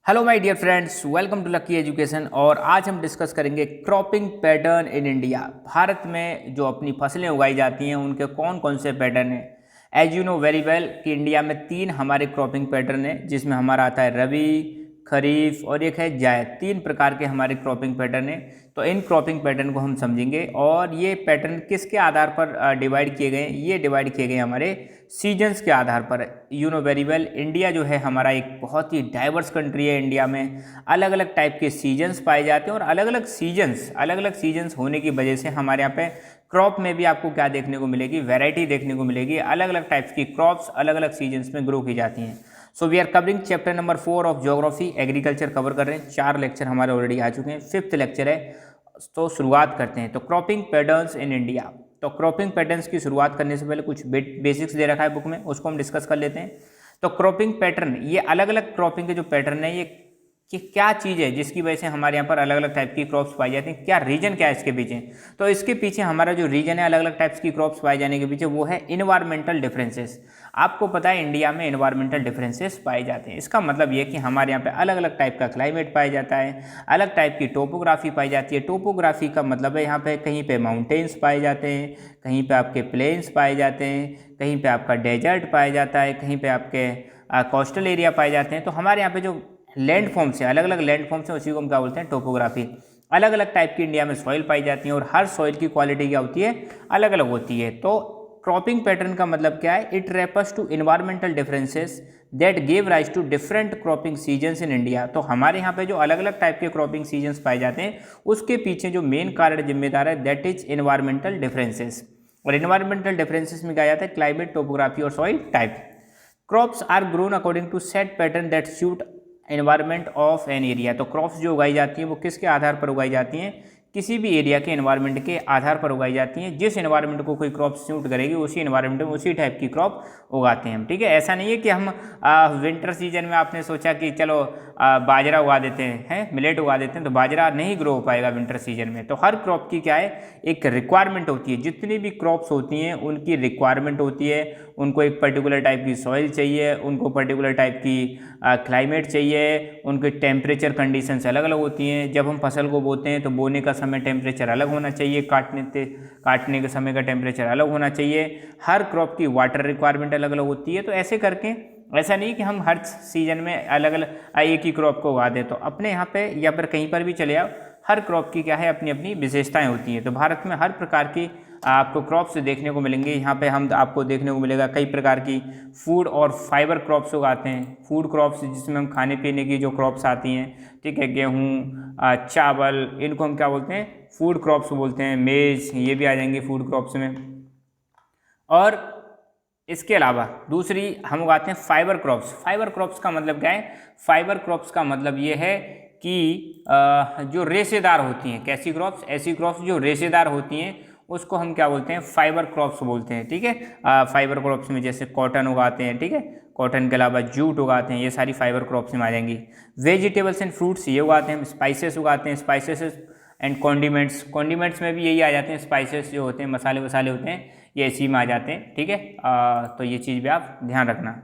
Hello my dear friends, welcome to Lucky Education. और आज हम डिस्कस करेंगे cropping pattern in India. Bharat में जो अपनी फसलें उगाई जाती हैं उनके कौन कौन से पैटर्न हैं। As you know very well कि इंडिया में तीन हमारे क्रॉपिंग पैटर्न हैं, जिसमें हमारा आता है रबी, खरीफ और एक है जायद। तीन प्रकार के हमारे क्रॉपिंग पैटर्न हैं। तो इन क्रॉपिंग पैटर्न को हम समझेंगे और ये पैटर्न किसके आधार पर डिवाइड किए गए। ये डिवाइड किए गए हमारे सीजन्स के आधार पर। You know very well, India जो है हमारा एक बहुत ही डाइवर्स कंट्री है। इंडिया में अलग अलग टाइप के सीजन्स पाए जाते हैं और अलग अलग सीजन्स होने की वजह से हमारे यहाँ पे क्रॉप में भी आपको क्या देखने को मिलेगी, वैरायटी देखने को मिलेगी। अलग अलग टाइप्स की क्रॉप्स अलग अलग सीजन्स में ग्रो की जाती हैं। So we are covering chapter number 4 of geography, agriculture cover कर रहे हैं। 4 लेक्चर हमारे ऑलरेडी आ चुके हैं, 5th लेक्चर है। तो शुरुआत करते हैं। तो क्रॉपिंग पैटर्न्स इन इंडिया। तो क्रॉपिंग पैटर्न्स की शुरुआत करने से पहले कुछ बेसिक्स दे रखा है बुक में, उसको हम डिस्कस कर लेते हैं। तो क्रॉपिंग पैटर्न, ये अलग अलग क्रॉपिंग के जो पैटर्न है, ये कि क्या चीज़ है जिसकी वजह से हमारे यहाँ पर अलग अलग टाइप की क्रॉप्स पाई जाती हैं, क्या रीजन क्या है इसके पीछे। तो इसके पीछे हमारा जो रीजन है अलग अलग टाइप्स की क्रॉप्स पाए जाने के पीछे, वो है इन्वायरमेंटल डिफरेंसेस। आपको पता है इंडिया में इन्वायरमेंटल डिफरेंसेस पाए जाते हैं। इसका मतलब ये कि हमारे यहाँ पे अलग अलग टाइप का क्लाइमेट पाया जाता है, अलग टाइप की टोपोग्राफी पाई जाती है। टोपोग्राफी का मतलब है यहाँ पे कहीं पे माउंटेन्स पाए जाते हैं, कहीं पे आपके प्लेन्स पाए जाते हैं, कहीं पे आपका डेजर्ट पाया जाता है, कहीं पे आपके कोस्टल एरिया पाए जाते हैं। तो हमारे यहाँ पे जो लैंड फॉर्म्स हैं, अलग अलग लैंड फॉर्म्स हैं, उसी को हम क्या बोलते हैं, टोपोग्राफी। अलग अलग टाइप की इंडिया में सॉइल पाई जाती है और हर सॉइल की क्वालिटी क्या होती है, अलग अलग होती है। तो क्रॉपिंग पैटर्न का मतलब क्या है, it refers to environmental differences that give rise to different cropping seasons in India. तो हमारे यहाँ पे जो अलग अलग टाइप के क्रॉपिंग सीजन्स पाए जाते हैं, उसके पीछे जो मेन कारण जिम्मेदार है, दैट इज इन्वायरमेंटल डिफरेंसेस। और इन्वायरमेंटल डिफरेंसेस में क्या जाता है, क्लाइमेट, टोपोग्राफी और soil type. Crops are grown according to set pattern that suit environment of an area. तो क्रॉप्स जो उगाई जाती हैं वो किसके आधार पर उगाई जाती हैं, किसी भी एरिया के एनवायरनमेंट के आधार पर उगाई जाती हैं। जिस एनवायरनमेंट को कोई क्रॉप सूट करेगी, उसी एनवायरनमेंट में उसी टाइप की क्रॉप उगाते हैं हम। ठीक है, ऐसा नहीं है कि हम विंटर सीजन में आपने सोचा कि चलो बाजरा उगा देते हैं, मिलेट उगा देते हैं, तो बाजरा नहीं ग्रो हो पाएगा विंटर सीजन में। तो हर क्रॉप की क्या है, एक रिक्वायरमेंट होती है। जितनी भी क्रॉप्स होती हैं उनकी रिक्वायरमेंट होती है। उनको एक पर्टिकुलर टाइप की सॉइल चाहिए, उनको पर्टिकुलर टाइप की क्लाइमेट चाहिए, उनके टेम्परेचर कंडीशंस अलग अलग होती हैं। जब हम फसल को बोते हैं तो बोने का समय टेम्परेचर अलग होना चाहिए, काटने के समय का टेम्परेचर अलग होना चाहिए। हर क्रॉप की वाटर रिक्वायरमेंट अलग अलग होती है। तो ऐसे करके ऐसा नहीं कि हम हर सीजन में अलग अलग एक ही क्रॉप को उगा दें। तो अपने यहाँ पे या फिर कहीं पर भी चले आओ, हर क्रॉप की क्या है, अपनी अपनी विशेषताएं होती हैं। तो भारत में हर प्रकार की आपको क्रॉप्स देखने को मिलेंगे। यहाँ पे हम आपको देखने को मिलेगा कई प्रकार की फूड और फाइबर क्रॉप्स उगाते हैं। फूड क्रॉप्स जिसमें हम खाने पीने की जो क्रॉप्स आती हैं, ठीक है, गेहूँ, चावल, इनको हम क्या बोलते हैं, फूड क्रॉप्स बोलते हैं। मेज, ये भी आ जाएंगे फूड क्रॉप्स में। और इसके अलावा दूसरी हम उगाते हैं फाइबर क्रॉप्स। फाइबर क्रॉप्स का मतलब क्या है, फाइबर क्रॉप्स का मतलब ये है कि जो रेशेदार होती हैं। कैसी क्रॉप्स, ऐसी क्रॉप्स जो रेशेदार होती हैं, उसको हम क्या बोलते हैं, फाइबर क्रॉप्स बोलते हैं। ठीक है, फाइबर क्रॉप्स में जैसे कॉटन उगाते हैं, ठीक है, कॉटन के अलावा जूट उगाते हैं, ये सारी फाइबर क्रॉप्स में आ जाएंगी। वेजिटेबल्स एंड फ्रूट्स ये उगाते हैं। स्पाइसेस उगाते हैं, स्पाइसेस एंड कॉन्डिमेंट्स में भी यही आ जाते हैं। स्पाइसेस जो होते हैं, मसाले वसाले होते हैं, ये इसी में आ जाते हैं। ठीक है, तो ये चीज़ भी आप ध्यान रखना।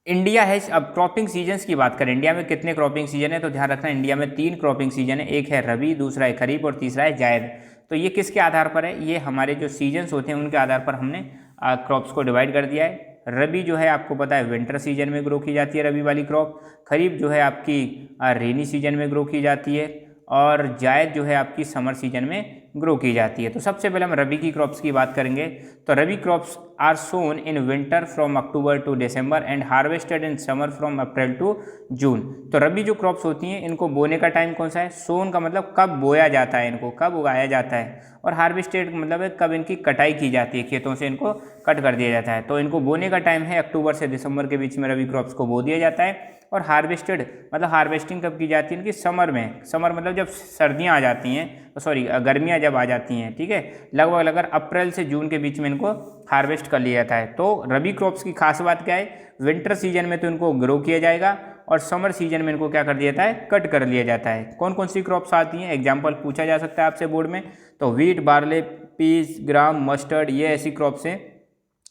इंडिया है, अब क्रॉपिंग सीजन्स की बात करें, इंडिया में कितने क्रॉपिंग सीजन है, तो ध्यान रखना इंडिया में 3 क्रॉपिंग सीजन है। एक है रबी, दूसरा है खरीफ और तीसरा है जायद। तो ये किसके आधार पर है, ये हमारे जो सीजन्स होते हैं उनके आधार पर हमने क्रॉप्स को डिवाइड कर दिया है। रबी जो है आपको पता है विंटर सीजन में ग्रो की जाती है रबी वाली क्रॉप। खरीफ जो है आपकी रेनी सीजन में ग्रो की जाती है। और जायद जो है आपकी समर सीजन में ग्रो की जाती है। तो सबसे पहले हम रबी की क्रॉप्स की बात करेंगे। तो rabi crops are sown in winter from October to December and harvested in summer from April to June. तो रबी जो क्रॉप्स होती हैं, इनको बोने का टाइम कौन सा है, सोन का मतलब कब बोया जाता है, इनको कब उगाया जाता है। और हार्वेस्टेड का मतलब है कब इनकी कटाई की जाती है, खेतों से इनको कट कर दिया जाता है। तो इनको बोने का टाइम है अक्टूबर से दिसंबर के बीच में रबी क्रॉप्स को बो दिया जाता है। और हार्वेस्टेड मतलब हार्वेस्टिंग कब की जाती है इनकी, समर में। समर मतलब जब सर्दियाँ आ जाती हैं, सॉरी गर्मियाँ जब आ जाती हैं, ठीक है, लगभग अप्रैल से जून के बीच में इनको हार्वेस्ट कर लिया जाता है। तो रबी क्रॉप्स की खास बात क्या है, विंटर सीजन में तो इनको ग्रो किया जाएगा और समर सीजन में इनको क्या कर दिया जाता है, कट कर लिया जाता है। कौन कौन सी क्रॉप्स आती हैं, एग्जाम्पल पूछा जा सकता है आपसे बोर्ड में। तो व्हीट, बार्ले, पीस, ग्राम, मस्टर्ड, ये ऐसी क्रॉप्स हैं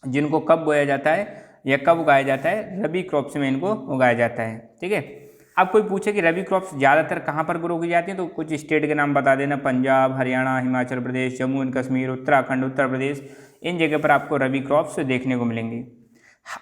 जिनको कब बोया जाता है, यह कब उगाया जाता है? रबी क्रॉप्स में इनको उगाया जाता है। ठीक है, अब कोई पूछे कि रबी क्रॉप्स ज़्यादातर कहाँ पर ग्रो की जाती हैं, तो कुछ स्टेट के नाम बता देना, पंजाब, हरियाणा, हिमाचल प्रदेश, जम्मू एंड कश्मीर, उत्तराखंड, उत्तर प्रदेश, इन जगह पर आपको रबी क्रॉप्स देखने को मिलेंगे।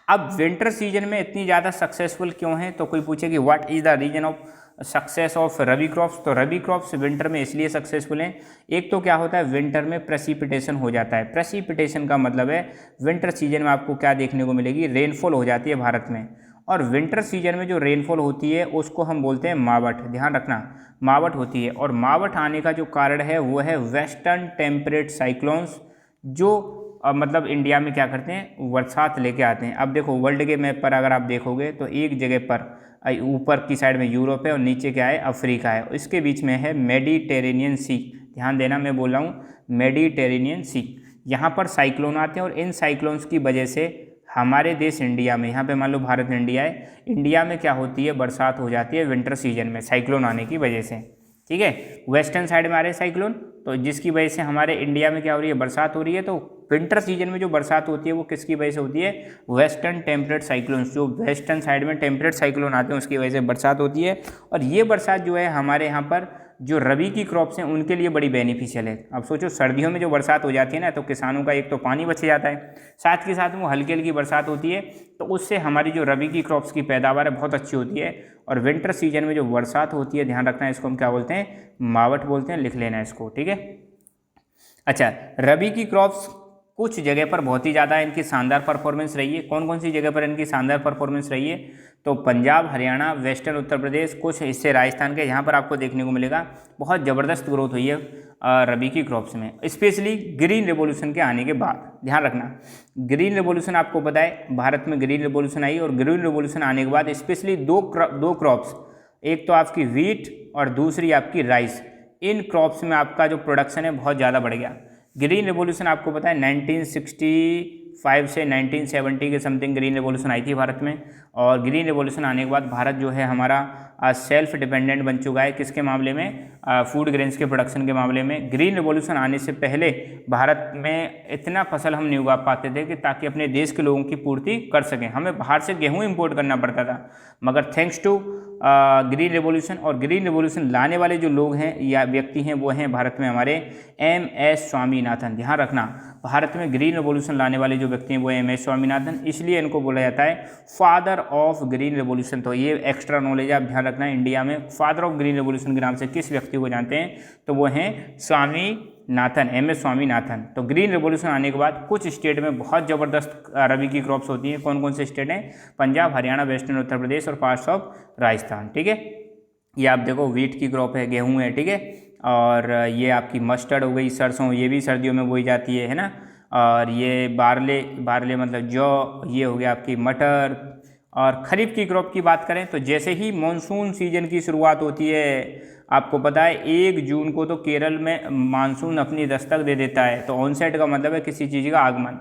अब विंटर सीजन में इतनी ज़्यादा सक्सेसफुल क्यों है, तो कोई पूछे कि what is the reason of success of rabi crops, तो रबी क्रॉप्स विंटर में इसलिए सक्सेसफुल हैं। एक तो क्या होता है, विंटर में प्रेसिपिटेशन हो जाता है। प्रेसिपिटेशन का मतलब है विंटर सीजन में आपको क्या देखने को मिलेगी, रेनफॉल हो जाती है भारत में। और विंटर सीजन में जो रेनफॉल होती है उसको हम बोलते हैं मावठ, ध्यान रखना, मावठ होती है। और मावठ आने का जो कारण है वो है वेस्टर्न टेम्परेट साइक्लोन्स, जो मतलब इंडिया में क्या करते हैं, बरसात लेके आते हैं। अब देखो वर्ल्ड के मैप पर अगर आप देखोगे तो एक जगह पर ऊपर की साइड में यूरोप है और नीचे क्या है, अफ्रीका है, इसके बीच में है मेडिटेरेनियन सी। ध्यान देना, मैं बोल रहा हूँ मेडिटेरेनियन सी। यहाँ पर साइक्लोन आते हैं और इन साइक्लोन्स की वजह से हमारे देश इंडिया में, यहाँ पे मान लो भारत इंडिया है, इंडिया में क्या होती है, बरसात हो जाती है विंटर सीजन में साइक्लोन आने की वजह से। ठीक है, वेस्टर्न साइड में आ रहे हैं साइक्लोन, तो जिसकी वजह से हमारे इंडिया में क्या हो रही है, बरसात हो रही है। तो विंटर सीजन में जो बरसात होती है वो किसकी वजह से होती है, वेस्टर्न टेम्परेट साइक्लोन्स, जो वेस्टर्न साइड में टेम्परेट साइक्लोन आते हैं उसकी वजह से बरसात होती है। और ये बरसात जो है हमारे यहाँ पर जो रबी की क्रॉप्स हैं उनके लिए बड़ी बेनिफिशियल है। अब सोचो सर्दियों में जो बरसात हो जाती है ना, तो किसानों का एक तो पानी बच जाता है, साथ के साथ वो हल्की हल्की बरसात होती है, तो उससे हमारी जो रबी की क्रॉप्स की पैदावार है बहुत अच्छी होती है। और विंटर सीजन में जो बरसात होती है, ध्यान रखना है, इसको हम क्या बोलते हैं, मावठ बोलते हैं, लिख लेना इसको। ठीक है, अच्छा, रबी की क्रॉप्स कुछ जगह पर बहुत ही ज़्यादा इनकी शानदार परफॉर्मेंस रही है। कौन कौन सी जगह पर इनकी शानदार परफॉर्मेंस रही है, तो पंजाब, हरियाणा, वेस्टर्न उत्तर प्रदेश, कुछ हिस्से राजस्थान के, यहाँ पर आपको देखने को मिलेगा बहुत ज़बरदस्त ग्रोथ हुई है रबी की क्रॉप्स में, स्पेशली ग्रीन रेवोल्यूशन के आने के बाद। ध्यान रखना, ग्रीन रेवोल्यूशन आपको पता है भारत में ग्रीन रेवोल्यूशन आई, और ग्रीन रेवोल्यूशन आने के बाद स्पेशली दो क्रॉप्स, एक तो आपकी वीट और दूसरी आपकी राइस, इन क्रॉप्स में आपका जो प्रोडक्शन है बहुत ज़्यादा बढ़ गया। ग्रीन रेवोल्यूशन आपको पता है 1965 से 1970 के समथिंग ग्रीन रेवोल्यूशन आई थी भारत में। और ग्रीन रेवोल्यूशन आने के बाद भारत जो है हमारा सेल्फ डिपेंडेंट बन चुका है, किसके मामले में, फूड ग्रेन्स के प्रोडक्शन के मामले में। ग्रीन रेवोल्यूशन आने से पहले भारत में इतना फसल हम नहीं उगा पाते थे कि ताकि अपने देश के लोगों की पूर्ति कर सकें, हमें बाहर से गेहूँ इंपोर्ट करना पड़ता था। मगर थैंक्स टू ग्रीन रेवोल्यूशन, और ग्रीन रेवोल्यूशन लाने वाले जो लोग हैं या व्यक्ति हैं वो हैं भारत में हमारे MS स्वामीनाथन। ध्यान रखना, भारत में ग्रीन रेवोल्यूशन लाने वाले जो व्यक्ति हैं वो MS स्वामीनाथन, इसलिए इनको बोला जाता है फादर ऑफ ग्रीन रेवोल्यूशन। तो ये एक्स्ट्रा नॉलेज आप ध्यान रखना, इंडिया में फादर ऑफ ग्रीन रेवोल्यूशन के नाम से किस व्यक्ति को जानते हैं, तो वो हैं स्वामीनाथन, MS स्वामीनाथन। तो ग्रीन रेवोल्यूशन आने के बाद कुछ स्टेट में बहुत ज़बरदस्त रबी की क्रॉप्स होती हैं। कौन कौन से स्टेट हैं, पंजाब, हरियाणा, वेस्टर्न उत्तर प्रदेश और पार्ट्स ऑफ राजस्थान। ठीक है, ये आप देखो वीट की क्रॉप है, गेहूँ है, ठीक है, और ये आपकी मस्टर्ड हो गई, सरसों, ये भी सर्दियों में बोई जाती है ना। और ये बारले मतलब जौ, ये हो गया आपकी मटर। और खरीफ की क्रॉप की बात करें तो जैसे ही मानसून सीजन की शुरुआत होती है, आपको पता है 1 जून को तो केरल में मानसून अपनी दस्तक दे देता है। तो ऑनसेट का मतलब है किसी चीज़ का आगमन।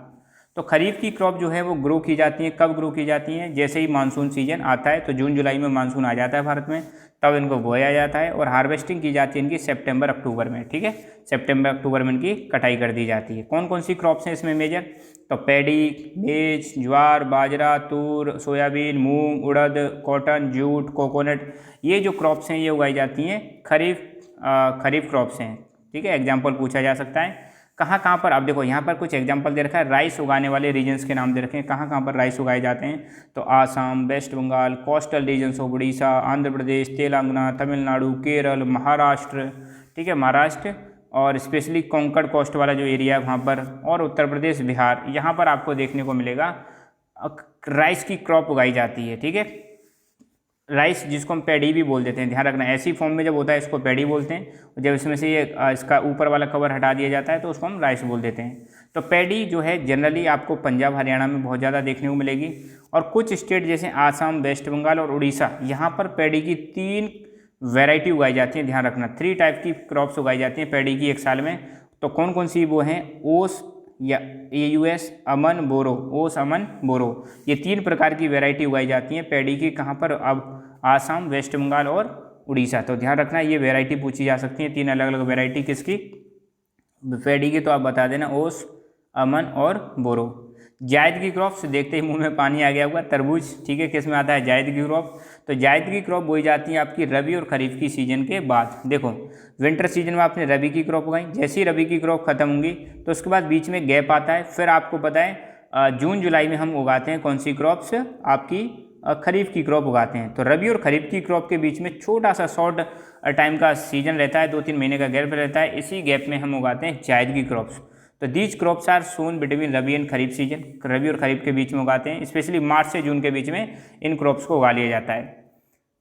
तो खरीफ की क्रॉप जो है वो ग्रो की जाती है, कब ग्रो की जाती हैं, जैसे ही मानसून सीजन आता है। तो जून जुलाई में मानसून आ जाता है भारत में, तब इनको बोया जाता है। और हार्वेस्टिंग की जाती है इनकी सितंबर अक्टूबर में। ठीक है, सितंबर अक्टूबर में इनकी कटाई कर दी जाती है। कौन कौन सी क्रॉप्स हैं इसमें मेजर, तो पैडी, मेज, ज्वार, बाजरा, तूर, सोयाबीन, मूंग, उड़द, कॉटन, जूट, कोकोनट, ये जो क्रॉप्स हैं ये उगाई जाती हैं खरीफ क्रॉप्स हैं। ठीक है, एग्जाम्पल पूछा जा सकता है कहाँ पर। आप देखो यहाँ पर कुछ एग्जाम्पल दे रखा है, राइस उगाने वाले रीजन्स के नाम दे रखे हैं, कहाँ पर राइस उगाए जाते हैं। तो Assam, West Bengal, coastal regions of Orissa, Andhra Pradesh, Telangana, Tamil Nadu, Kerala, Maharashtra, ठीक है, महाराष्ट्र, और स्पेशली कोंकण कोस्ट वाला जो एरिया है वहाँ पर, और उत्तर प्रदेश, बिहार, यहाँ पर आपको देखने को मिलेगा राइस की क्रॉप उगाई जाती है। ठीक है, राइस जिसको हम पैडी भी बोल देते हैं, ध्यान रखना, ऐसी फॉर्म में जब होता है इसको पैडी बोलते हैं। जब इसमें से ये इसका ऊपर वाला कवर हटा दिया जाता है तो उसको हम राइस बोल देते हैं। तो पैडी जो है जनरली आपको पंजाब, हरियाणा में बहुत ज़्यादा देखने को मिलेगी। और कुछ स्टेट जैसे आसाम, वेस्ट बंगाल और उड़ीसा, यहाँ पर पैडी की 3 वैरायटी उगाई जाती है। ध्यान रखना, 3 टाइप की क्रॉप्स उगाई जाती हैं पैडी की एक साल में। तो कौन कौन सी वो हैं, ओस या AUS, अमन, बोरो, ओस, अमन, बोरो, ये 3 प्रकार की वैरायटी उगाई जाती हैं पैडी की। कहाँ पर, अब आसाम, वेस्ट बंगाल और उड़ीसा। तो ध्यान रखना ये वैरायटी पूछी जा सकती है, 3 अलग अलग वैरायटी किसकी, पैडी की। तो आप बता देना ओस, अमन और बोरो। जायद की क्रॉप्स, देखते ही मुंह में पानी आ गया होगा, तरबूज, ठीक है, किस में आता है, जायद की क्रॉप। तो जायद की क्रॉप बोई जाती है आपकी रबी और खरीफ की सीजन के बाद। देखो विंटर सीजन में आपने रबी की क्रॉप उगाई, जैसे ही रबी की क्रॉप खत्म होंगी तो उसके बाद बीच में गैप आता है, फिर आपको पता है जून जुलाई में हम उगाते हैं कौन सी क्रॉप्स, आपकी खरीफ की क्रॉप उगाते हैं। तो रबी और खरीफ की क्रॉप के बीच में छोटा सा शॉर्ट टाइम का सीजन रहता है, 2-3 महीने का गैप रहता है, इसी गैप में हम उगाते हैं जायद की क्रॉप्स। तो these crops are sown between rabi and kharif season, rabi और खरीफ के बीच में उगाते हैं, स्पेशली मार्च से जून के बीच में इन क्रॉप्स को उगा लिया जाता है।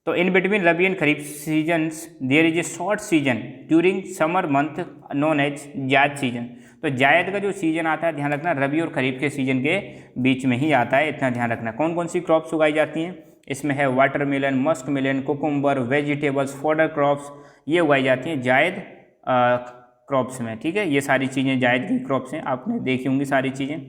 तो in between rabi and kharif seasons there is a short season during summer month known as zaid season. तो जायद का जो सीजन आता है, ध्यान रखना, रबी और खरीफ के सीजन के बीच में ही आता है, इतना ध्यान रखना। कौन कौन सी क्रॉप्स उगाई जाती हैं, इसमें है watermelon, musk melon, cucumber, vegetables, fodder crops, ये उगाई जाती हैं जायद क्रॉप्स में, ठीक है। ये सारी चीज़ें जायद की क्रॉप्स हैं, आपने देखी होंगी सारी चीज़ें।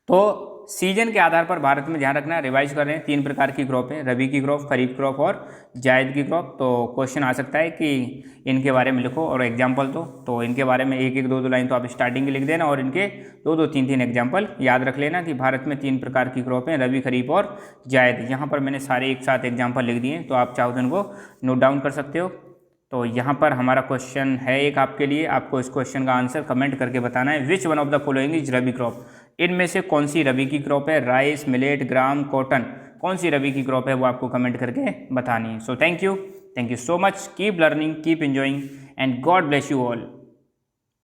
तो सीजन के आधार पर भारत में, ध्यान रखना, रिवाइज कर रहे हैं, 3 प्रकार की क्रॉप है, रबी की क्रॉप, खरीफ क्रॉप और जायद की क्रॉप। तो क्वेश्चन आ सकता है कि इनके बारे में लिखो और एग्जाम्पल दो। तो इनके बारे में 1-1, 2-2 लाइन तो आप स्टार्टिंग में लिख देना और इनके 2-2, 3-3 एग्जाम्पल याद रख लेना कि भारत में 3 प्रकार की क्रॉप हैं, रबी, खरीफ और जायद। यहाँ पर मैंने सारे एक साथ एग्जाम्पल लिख दिए, तो आप चाहो तो इनको नोट डाउन कर सकते हो। तो यहाँ पर हमारा क्वेश्चन है एक आपके लिए, आपको इस क्वेश्चन का आंसर कमेंट करके बताना है, which one of the following is rabi crop. इनमें से कौन सी रबी की क्रॉप है, राइस, मिलेट, ग्राम, कॉटन, कौन सी रबी की क्रॉप है, वो आपको कमेंट करके बतानी है। So thank you so much, keep learning, keep enjoying and God bless you all.